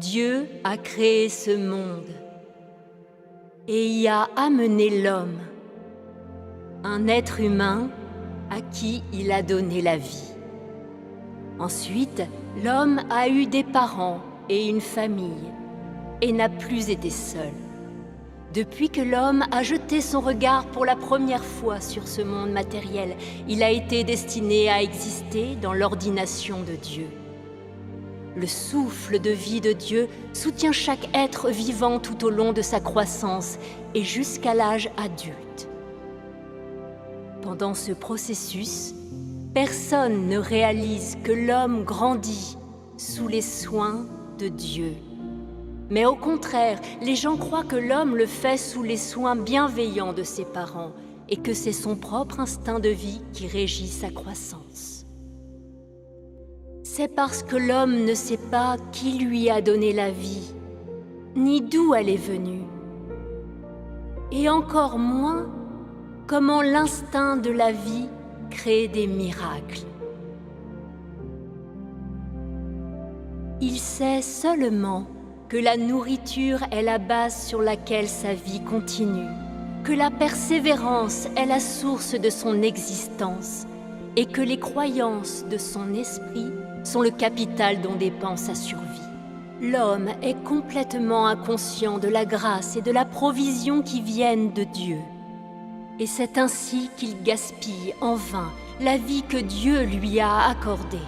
Dieu a créé ce monde et y a amené l'homme, un être humain à qui il a donné la vie. Ensuite, l'homme a eu des parents et une famille et n'a plus été seul. Depuis que l'homme a jeté son regard pour la première fois sur ce monde matériel, il a été destiné à exister dans l'ordination de Dieu. Le souffle de vie de Dieu soutient chaque être vivant tout au long de sa croissance et jusqu'à l'âge adulte. Pendant ce processus, personne ne réalise que l'homme grandit sous les soins de Dieu. Mais au contraire, les gens croient que l'homme le fait sous les soins bienveillants de ses parents et que c'est son propre instinct de vie qui régit sa croissance. C'est parce que l'homme ne sait pas qui lui a donné la vie, ni d'où elle est venue, et encore moins comment l'instinct de la vie crée des miracles. Il sait seulement que la nourriture est la base sur laquelle sa vie continue, que la persévérance est la source de son existence et que les croyances de son esprit sont le capital dont dépend sa survie. L'homme est complètement inconscient de la grâce et de la provision qui viennent de Dieu. Et c'est ainsi qu'il gaspille en vain la vie que Dieu lui a accordée.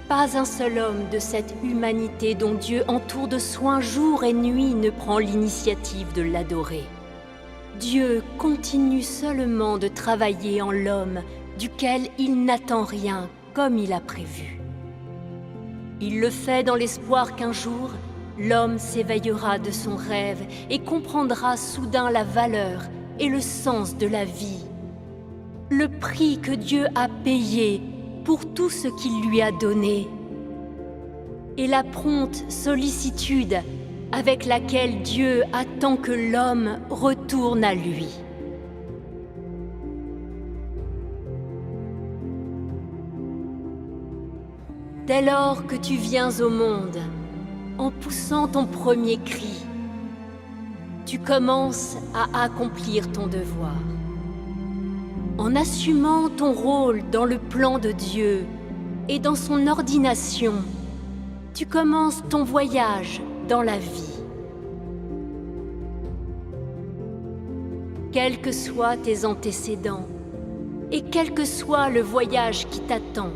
Pas un seul homme de cette humanité dont Dieu entoure de soins jour et nuit ne prend l'initiative de l'adorer. Dieu continue seulement de travailler en l'homme, duquel il n'attend rien comme il a prévu. Il le fait dans l'espoir qu'un jour, l'homme s'éveillera de son rêve et comprendra soudain la valeur et le sens de la vie, le prix que Dieu a payé pour tout ce qu'il lui a donné, et la prompte sollicitude avec laquelle Dieu attend que l'homme retourne à lui. Dès lors que tu viens au monde, en poussant ton premier cri, tu commences à accomplir ton devoir. En assumant ton rôle dans le plan de Dieu et dans son ordination, tu commences ton voyage dans la vie. Quels que soient tes antécédents et quel que soit le voyage qui t'attend,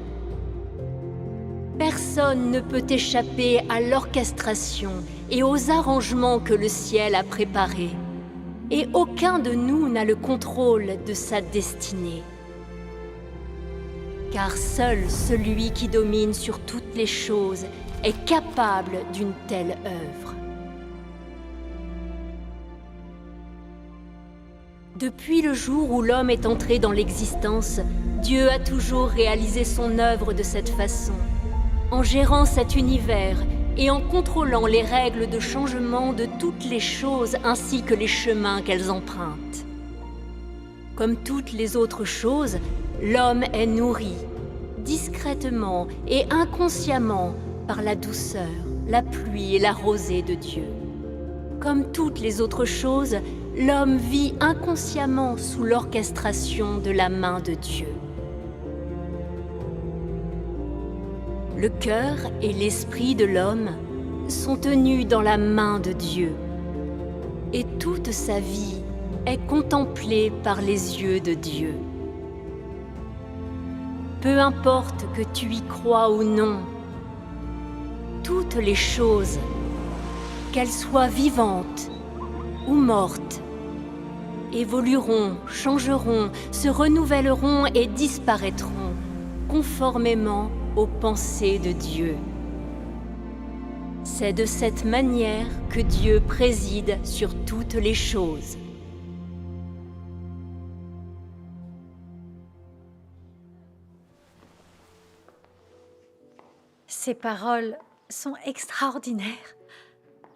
personne ne peut échapper à l'orchestration et aux arrangements que le ciel a préparés. Et aucun de nous n'a le contrôle de sa destinée. Car seul celui qui domine sur toutes les choses est capable d'une telle œuvre. Depuis le jour où l'homme est entré dans l'existence, Dieu a toujours réalisé son œuvre de cette façon, en gérant cet univers et en contrôlant les règles de changement de toutes les choses ainsi que les chemins qu'elles empruntent. Comme toutes les autres choses, l'homme est nourri, discrètement et inconsciemment, par la douceur, la pluie et la rosée de Dieu. Comme toutes les autres choses, l'homme vit inconsciemment sous l'orchestration de la main de Dieu. Le cœur et l'esprit de l'homme sont tenus dans la main de Dieu, et toute sa vie est contemplée par les yeux de Dieu. Peu importe que tu y crois ou non, toutes les choses, qu'elles soient vivantes ou mortes, évolueront, changeront, se renouvelleront et disparaîtront, conformément aux pensées de Dieu. C'est de cette manière que Dieu préside sur toutes les choses. Ces paroles sont extraordinaires.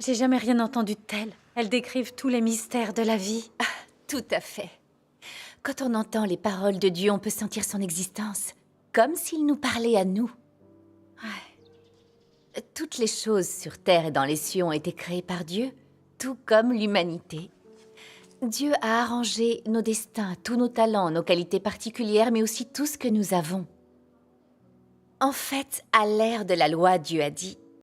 J'ai jamais rien entendu de tel. Elles décrivent tous les mystères de la vie. Tout à fait. Quand on entend les paroles de Dieu, on peut sentir son existence, comme s'il nous parlait à nous. Toutes les choses sur Terre et dans les cieux ont été créées par Dieu, tout comme l'humanité. Dieu a arrangé nos destins, tous nos talents, nos qualités particulières, mais aussi tout ce que nous avons. En fait, à l'ère de la loi, Dieu a dit